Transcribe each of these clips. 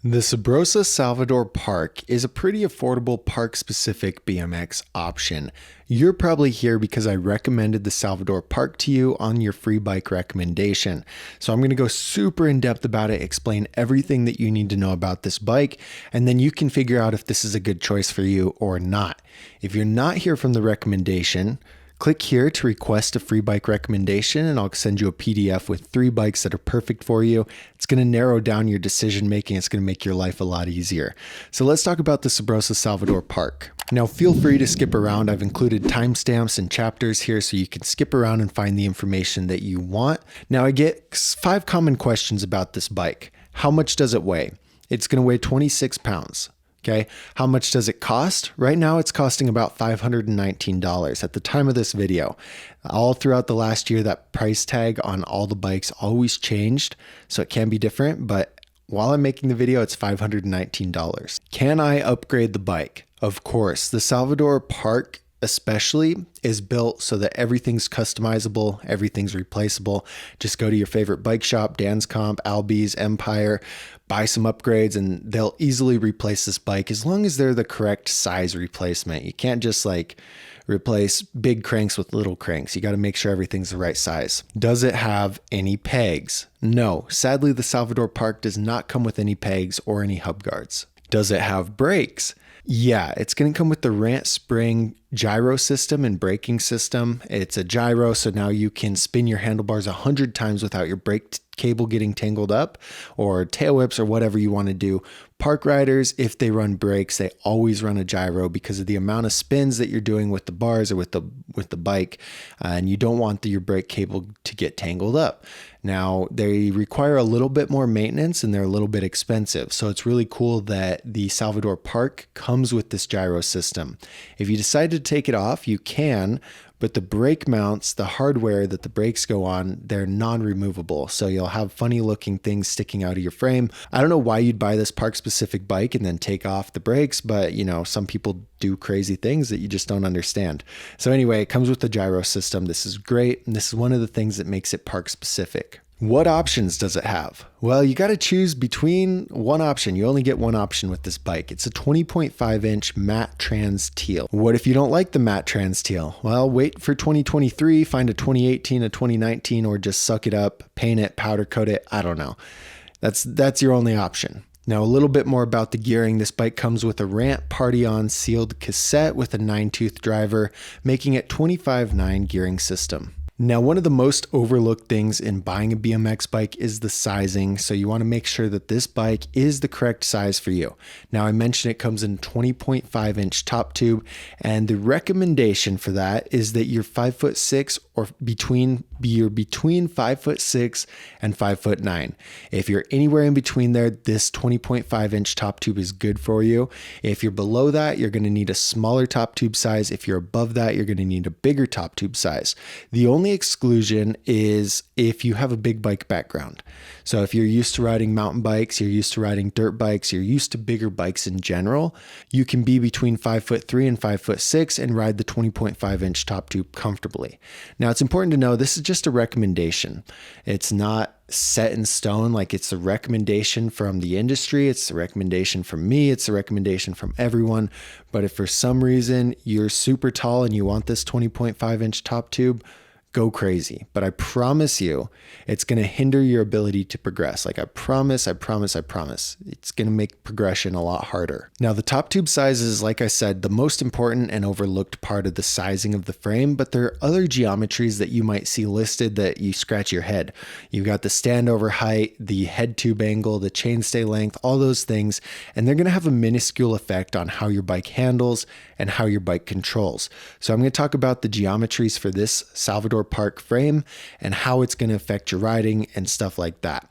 The Subrosa Salvador Park is a pretty affordable park-specific BMX option. You're probably here because I recommended the Salvador Park to you on your free bike recommendation. So I'm going to go super in depth about it, explain everything that you need to know about this bike, and then you can figure out if this is a good choice for you or not. If you're not here from the recommendation, click here to request a free bike recommendation and I'll send you a PDF with 3 bikes that are perfect for you. It's going to narrow down your decision making. It's going to make your life a lot easier. So let's talk about the Subrosa Salvador Park. Now feel free to skip around. I've included timestamps and chapters here so you can skip around and find the information that you want. Now I get 5 common questions about this bike. How much does it weigh? It's going to weigh 26 pounds. Okay, how much does it cost? Right now it's costing about $519 at the time of this video. All throughout the last year, that price tag on all the bikes always changed, so it can be different, but while I'm making the video, it's $519. Can I upgrade the bike? Of course. The Salvador Park especially is built so that everything's customizable, everything's replaceable. Just go to your favorite bike shop, Dan's Comp, Albies, Empire, buy some upgrades and they'll easily replace this bike as long as they're the correct size replacement. You can't just replace big cranks with little cranks. You got to make sure everything's the right size. Does it have any pegs? No. Sadly, the Salvador Park does not come with any pegs or any hub guards. Does it have brakes? Yeah, it's going to come with the Rant spring gyro system and braking system. It's a gyro, so now you can spin your handlebars 100 times without your brake cable getting tangled up, or tailwhips, or whatever you want to do. Park riders, if they run brakes, they always run a gyro because of the amount of spins that you're doing with the bars or with the bike, and you don't want your brake cable to get tangled up. Now, they require a little bit more maintenance and they're a little bit expensive. So it's really cool that the Salvador Park comes with this gyro system. If you decide to take it off, you can, but the brake mounts, the hardware that the brakes go on, they're non-removable. So you'll have funny looking things sticking out of your frame. I don't know why you'd buy this park specific bike and then take off the brakes, but some people do crazy things that you just don't understand. So anyway, it comes with the gyro system. This is great. And this is one of the things that makes it park specific. What options does it have? Well, you got to choose between one option. You only get one option with this bike. It's a 20.5 inch matte trans teal. What if you don't like the matte trans teal? Well, wait for 2023, find a 2018, a 2019, or just suck it up, paint it, powder coat it. I don't know. That's your only option. Now, a little bit more about the gearing. This bike comes with a Rant Party On sealed cassette with a 9-tooth driver, making it 25/9 gearing system. Now, one of the most overlooked things in buying a BMX bike is the sizing, so you want to make sure that this bike is the correct size for you. Now, I mentioned it comes in 20.5 inch top tube, and the recommendation for that is that you're 5'6" or between 5'6" and 5'9". If you're anywhere in between there, this 20.5 inch top tube is good for you. If you're below that, you're going to need a smaller top tube size. If you're above that, you're going to need a bigger top tube size. The only exclusion is if you have a big bike background. So if you're used to riding mountain bikes, you're used to riding dirt bikes, you're used to bigger bikes in general, you can be between 5'3" and 5'6" and ride the 20.5 inch top tube comfortably. Now, it's important to know this is just a recommendation. It's not set in stone. It's a recommendation from the industry. It's a recommendation from me. It's a recommendation from everyone. But if for some reason you're super tall and you want this 20.5 inch top tube, go crazy. But I promise you, it's going to hinder your ability to progress. I promise. It's going to make progression a lot harder. Now, the top tube size is, like I said, the most important and overlooked part of the sizing of the frame, but there are other geometries that you might see listed that you scratch your head. You've got the standover height, the head tube angle, the chainstay length, all those things, and they're going to have a minuscule effect on how your bike handles and how your bike controls. So I'm going to talk about the geometries for this Salvador Park frame and how it's going to affect your riding and stuff like that.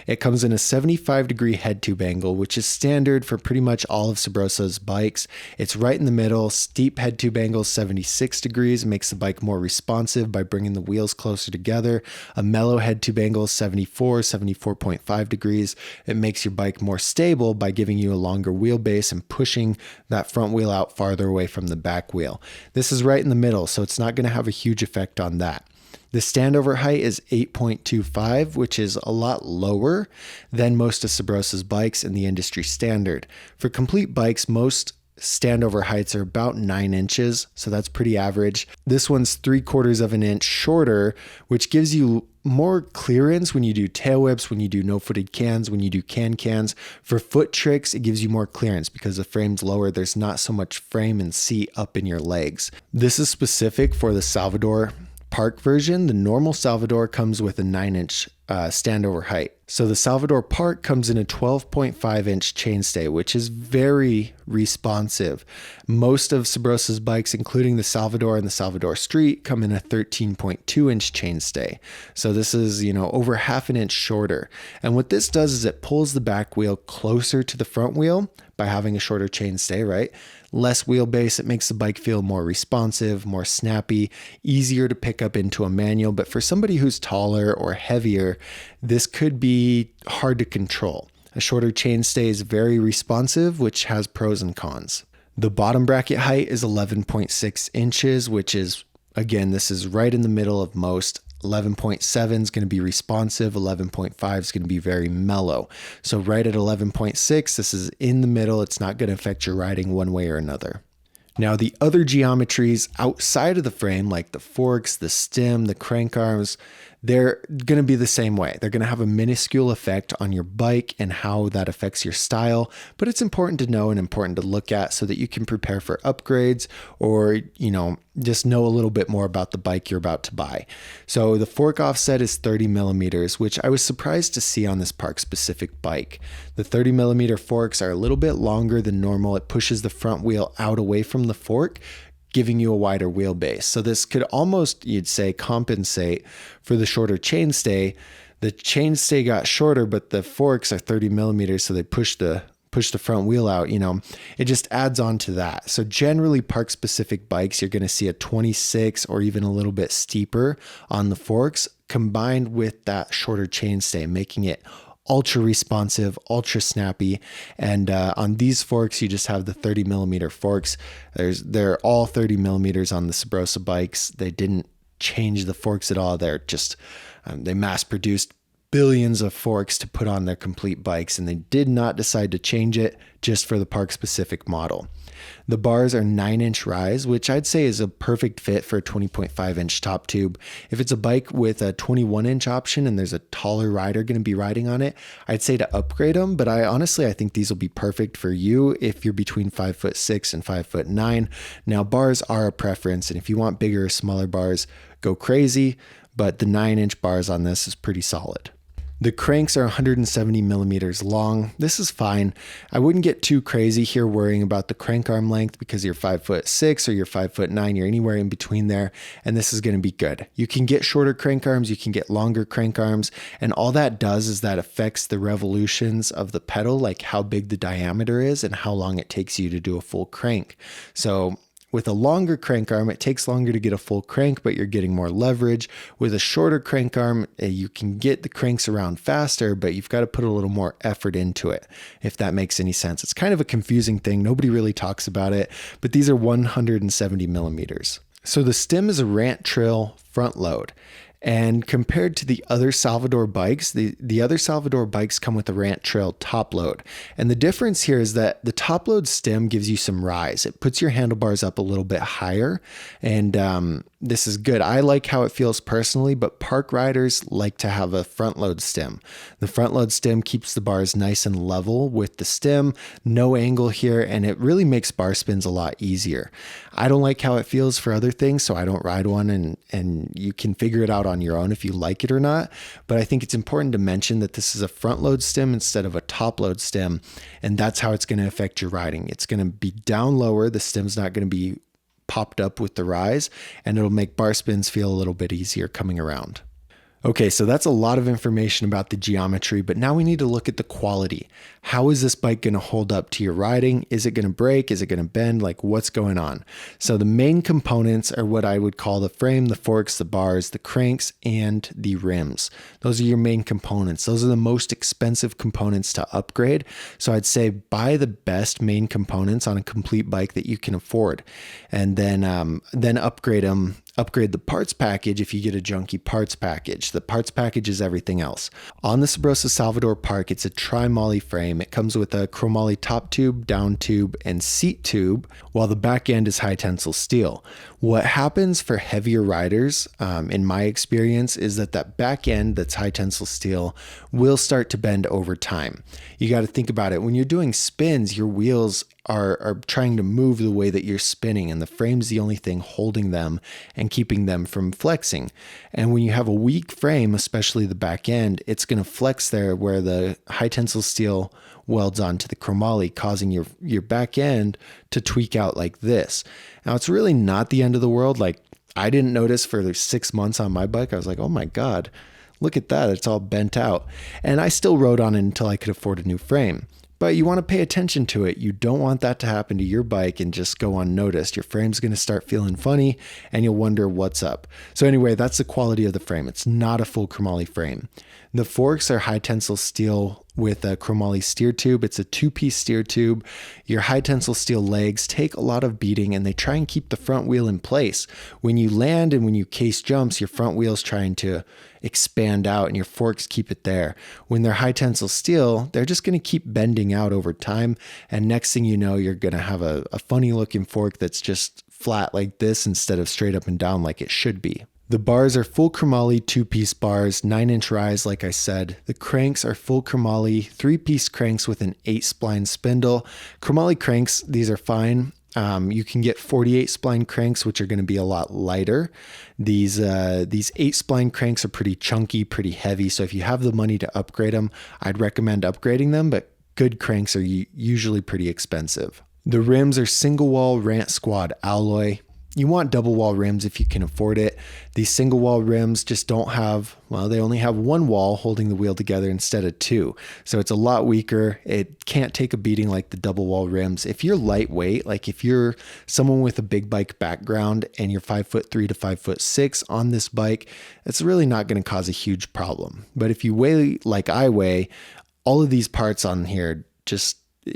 It comes in a 75-degree head tube angle, which is standard for pretty much all of Subrosa's bikes. It's right in the middle. Steep head tube angle 76 degrees makes the bike more responsive by bringing the wheels closer together. A mellow head tube angle 74.5 degrees. It makes your bike more stable by giving you a longer wheelbase and pushing that front wheel out farther away from the back wheel. This is right in the middle, so it's not going to have a huge effect on that. The standover height is 8.25, which is a lot lower than most of Subrosa's bikes and the industry standard. For complete bikes, most standover heights are about 9 inches, so that's pretty average. This one's 3/4 of an inch shorter, which gives you more clearance when you do tail whips, when you do no-footed cans, when you do cans. For foot tricks, it gives you more clearance because the frame's lower. There's not so much frame and seat up in your legs. This is specific for the Salvador Park version. The normal Salvador comes with a 9-inch standover height. So the Salvador Park comes in a 12.5-inch chainstay, which is very responsive. Most of Subrosa's bikes, including the Salvador and the Salvador Street, come in a 13.2-inch chainstay. So this is, over half an inch shorter. And what this does is it pulls the back wheel closer to the front wheel by having a shorter chainstay, right? Less wheelbase, it makes the bike feel more responsive, more snappy, easier to pick up into a manual. But for somebody who's taller or heavier, this could be hard to control. A shorter chainstay is very responsive, which has pros and cons. The bottom bracket height is 11.6 inches, which is, again, this is right in the middle of most. 11.7 is going to be responsive, 11.5 is going to be very mellow. So right at 11.6, this is in the middle. It's not going to affect your riding one way or another. Now, the other geometries outside of the frame, like the forks, the stem, the crank arms, they're going to be the same way. They're going to have a minuscule effect on your bike and how that affects your style, but it's important to know and important to look at so that you can prepare for upgrades or, just know a little bit more about the bike you're about to buy. So the fork offset is 30 millimeters, which I was surprised to see on this park specific bike. The 30 millimeter forks are a little bit longer than normal. It pushes the front wheel out away from the fork, giving you a wider wheelbase. So this could almost, you'd say, compensate for the shorter chainstay. The chainstay got shorter, but the forks are 30 millimeters, so they push the front wheel out. It just adds on to that. So generally, park specific bikes, you're going to see a 26 or even a little bit steeper on the forks, combined with that shorter chainstay, making it ultra responsive, ultra snappy. And on these forks, you just have the 30 millimeter forks. They're all 30 millimeters on the Subrosa bikes. They didn't change the forks at all. They're just, they mass produced billions of forks to put on their complete bikes, and they did not decide to change it just for the park specific model. The bars are 9-inch rise, which I'd say is a perfect fit for a 20.5-inch top tube. If it's a bike with a 21-inch option and there's a taller rider going to be riding on it, I'd say to upgrade them. But I think these will be perfect for you if you're between 5'6" and 5'9". Now, bars are a preference, and if you want bigger or smaller bars, go crazy. But the 9-inch bars on this is pretty solid. The cranks are 170 millimeters long. This is fine. I wouldn't get too crazy here worrying about the crank arm length because you're 5'6" or you're 5'9", you're anywhere in between there, and this is going to be good. You can get shorter crank arms, you can get longer crank arms, and all that does is that affects the revolutions of the pedal, like how big the diameter is and how long it takes you to do a full crank. So with a longer crank arm, it takes longer to get a full crank, but you're getting more leverage. With a shorter crank arm, you can get the cranks around faster, but you've got to put a little more effort into it, if that makes any sense. It's kind of a confusing thing. Nobody really talks about it, but these are 170 millimeters. So the stem is a Rant Trail front load. And compared to the other Salvador bikes, the other Salvador bikes come with a Rant Trail top load. And the difference here is that the top load stem gives you some rise. It puts your handlebars up a little bit higher. And this is good. I like how it feels personally, but park riders like to have a front load stem. The front load stem keeps the bars nice and level with the stem, no angle here, and it really makes bar spins a lot easier. I don't like how it feels for other things, so I don't ride one, and you can figure it out on your own if you like it or not. But I think it's important to mention that this is a front load stem instead of a top load stem, and that's how it's going to affect your riding. It's going to be down lower. The stem's not going to be popped up with the rise, and it'll make bar spins feel a little bit easier coming around. Okay, so that's a lot of information about the geometry, but now we need to look at the quality. How is this bike going to hold up to your riding? Is it going to break? Is it going to bend? Like, what's going on? So the main components are what I would call the frame, the forks, the bars, the cranks, and the rims. Those are your main components. Those are the most expensive components to upgrade. So I'd say buy the best main components on a complete bike that you can afford, and then upgrade them upgrade the parts package if you get a junky parts package. The parts package is everything else. On the Subrosa Salvador Park, it's a tri-moly frame. It comes with a chromoly top tube, down tube, and seat tube, while the back end is high tensile steel. What happens for heavier riders, in my experience, is that back end that's high tensile steel will start to bend over time. You got to think about it. When you're doing spins, your wheels are trying to move the way that you're spinning, and the frame's the only thing holding them and keeping them from flexing. And when you have a weak frame, especially the back end, it's going to flex there where the high tensile steel welds onto the chromoly, causing your back end to tweak out like this. Now, it's really not the end of the world. Like, I didn't notice for 6 months on my bike. I was like, oh my God, look at that. It's all bent out. And I still rode on it until I could afford a new frame. But you want to pay attention to it. You don't want that to happen to your bike and just go unnoticed. Your frame's going to start feeling funny and you'll wonder what's up. So anyway, that's the quality of the frame. It's not a full chromoly frame. The forks are high tensile steel with a chromoly steer tube. It's a 2-piece steer tube. Your high tensile steel legs take a lot of beating and they try and keep the front wheel in place. When you land and when you case jumps, your front wheel's trying to expand out and your forks keep it there. When they're high tensile steel, they're just going to keep bending out over time. And next thing you know, you're going to have a funny looking fork that's just flat like this instead of straight up and down like it should be. The bars are full chromoly 2-piece bars, 9-inch rise, like I said. The cranks are full chromoly 3-piece cranks with an 8-spline spindle. Chromoly cranks, these are fine. You can get 48-spline cranks, which are going to be a lot lighter. These 8-spline cranks are pretty chunky, pretty heavy. So if you have the money to upgrade them, I'd recommend upgrading them, but good cranks are usually pretty expensive. The rims are single wall Rant Squad alloy. You want double wall rims if you can afford it. These single wall rims just don't have, well, they only have one wall holding the wheel together instead of two. So it's a lot weaker. It can't take a beating like the double wall rims. If you're lightweight, like if you're someone with a big bike background and you're 5'3" to 5'6" on this bike, it's really not going to cause a huge problem. But if you weigh like I weigh, all of these parts on here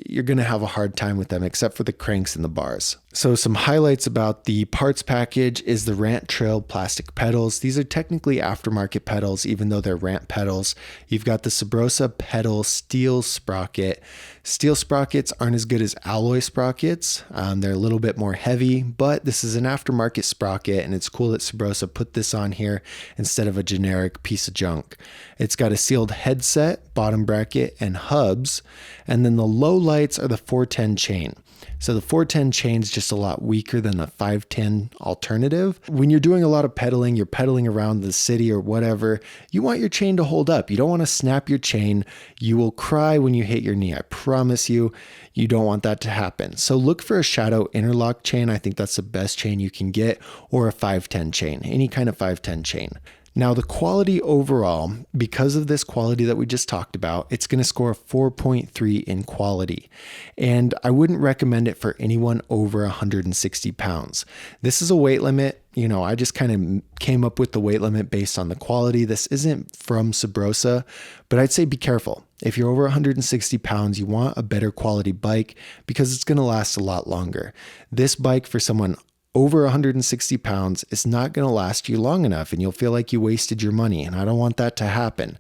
you're going to have a hard time with them except for the cranks and the bars. So some highlights about the parts package is the Rant Trail plastic pedals. These are technically aftermarket pedals, even though they're Rant pedals. You've got the Subrosa pedal steel sprocket. Steel sprockets aren't as good as alloy sprockets. They're a little bit more heavy, but this is an aftermarket sprocket, and it's cool that Subrosa put this on here instead of a generic piece of junk. It's got a sealed headset, bottom bracket, and hubs, and then the Lowlights are the 410 chain. So the 410 chain is just a lot weaker than the 510 alternative. When you're doing a lot of pedaling, you're pedaling around the city or whatever, you want your chain to hold up. You don't want to snap your chain. You will cry when you hit your knee. I promise you, you don't want that to happen. So look for a shadow interlock chain. I think that's the best chain you can get, or a 510 chain, any kind of 510 chain. Now the quality overall, because of this quality that we just talked about, it's going to score a 4.3 in quality. And I wouldn't recommend it for anyone over 160 pounds. This is a weight limit. I just kind of came up with the weight limit based on the quality. This isn't from Subrosa, but I'd say be careful. If you're over 160 pounds, you want a better quality bike because it's going to last a lot longer. This bike for someone over 160 pounds is not going to last you long enough and you'll feel like you wasted your money, and I don't want that to happen.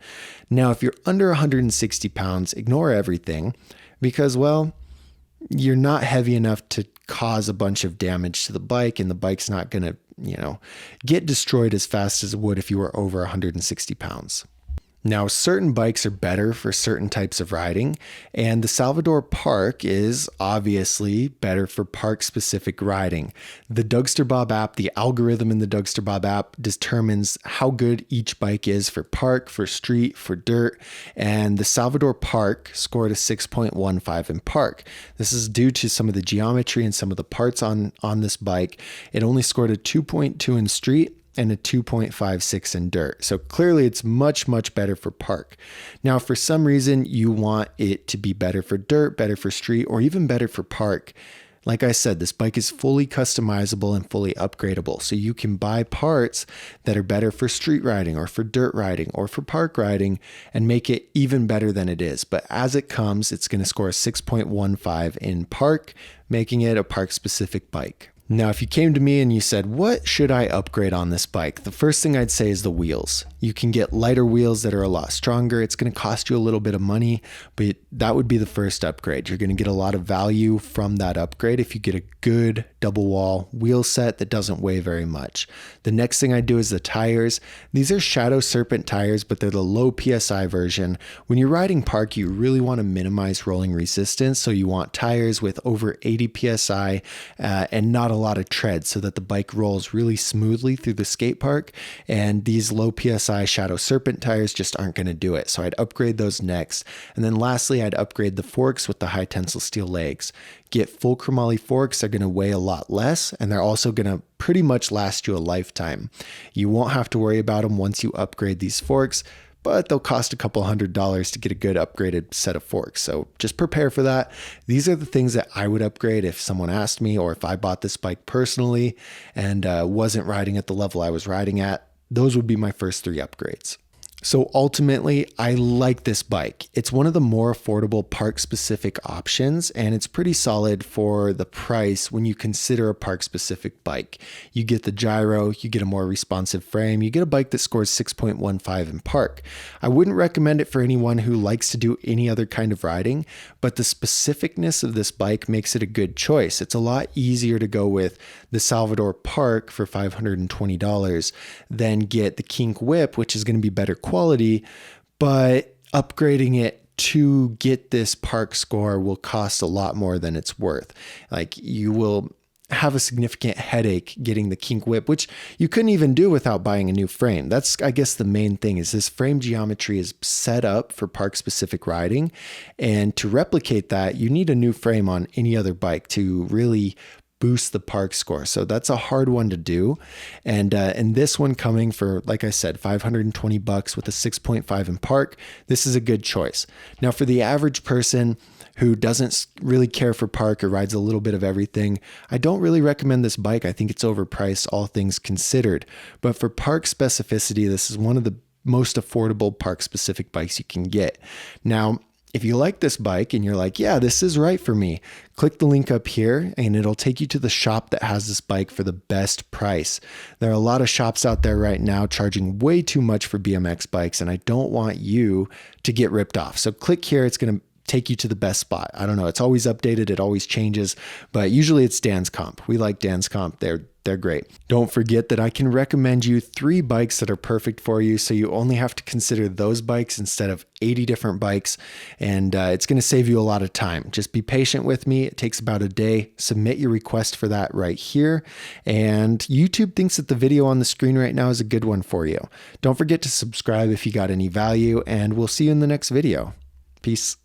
Now, if you're under 160 pounds, ignore everything because, well, you're not heavy enough to cause a bunch of damage to the bike, and the bike's not going to, get destroyed as fast as it would if you were over 160 pounds. Now, certain bikes are better for certain types of riding, and the Salvador Park is obviously better for park-specific riding. The Dougsterbob app, the algorithm in the Dougsterbob app determines how good each bike is for park, for street, for dirt, and the Salvador Park scored a 6.15 in park. This is due to some of the geometry and some of the parts on this bike. It only scored a 2.2 in street and a 2.56 in dirt. So clearly it's much, much better for park. Now, for some reason you want it to be better for dirt, better for street, or even better for park. Like I said, this bike is fully customizable and fully upgradable. So you can buy parts that are better for street riding or for dirt riding or for park riding and make it even better than it is. But as it comes, it's going to score a 6.15 in park, making it a park specific bike. Now, if you came to me and you said, what should I upgrade on this bike? The first thing I'd say is the wheels. You can get lighter wheels that are a lot stronger. It's going to cost you a little bit of money, but that would be the first upgrade. You're going to get a lot of value from that upgrade if you get a good double wall wheel set that doesn't weigh very much. The next thing I do is the tires. These are Shadow Serpent tires, but they're the low PSI version. When you're riding park, you really want to minimize rolling resistance. So you want tires with over 80 PSI and not a lot of tread so that the bike rolls really smoothly through the skate park. And these low PSI Shadow Serpent tires just aren't going to do it. So I'd upgrade those next. And then lastly, I'd upgrade the forks with the high tensile steel legs. Get full chromoly forks. They're going to weigh a lot less, and they're also going to pretty much last you a lifetime. You won't have to worry about them once you upgrade these forks, but they'll cost a couple $100 to get a good upgraded set of forks. So just prepare for that. These are the things that I would upgrade if someone asked me, or if I bought this bike personally and wasn't riding at the level I was riding at. Those would be my first 3 upgrades. So ultimately, I like this bike. It's one of the more affordable park-specific options, and it's pretty solid for the price when you consider a park-specific bike. You get the gyro, you get a more responsive frame, you get a bike that scores 6.15 in park. I wouldn't recommend it for anyone who likes to do any other kind of riding, but the specificness of this bike makes it a good choice. It's a lot easier to go with the Salvador Park for $520 than get the Kink Whip, which is going to be better quality, but upgrading it to get this park score will cost a lot more than it's worth. Like, you will have a significant headache getting the Kink Whip, which you couldn't even do without buying a new frame. That's, I guess, the main thing is this frame geometry is set up for park specific riding. And to replicate that, you need a new frame on any other bike to really boost the park score. So that's a hard one to do. And this one coming for, like I said, $520 with a 6.5 in park, this is a good choice. Now, for the average person who doesn't really care for park or rides a little bit of everything, I don't really recommend this bike. I think it's overpriced, all things considered. But for park specificity, this is one of the most affordable park specific bikes you can get. Now, if you like this bike and you're like, yeah, this is right for me, click the link up here and it'll take you to the shop that has this bike for the best price. There are a lot of shops out there right now charging way too much for BMX bikes, and I don't want you to get ripped off. So click here. It's going to take you to the best spot. I don't know. It's always updated. It always changes, but usually it's Dan's Comp. We like Dan's Comp. They're great. Don't forget that I can recommend you 3 bikes that are perfect for you. So you only have to consider those bikes instead of 80 different bikes. And it's going to save you a lot of time. Just be patient with me. It takes about a day. Submit your request for that right here. And YouTube thinks that the video on the screen right now is a good one for you. Don't forget to subscribe if you got any value, and we'll see you in the next video. Peace.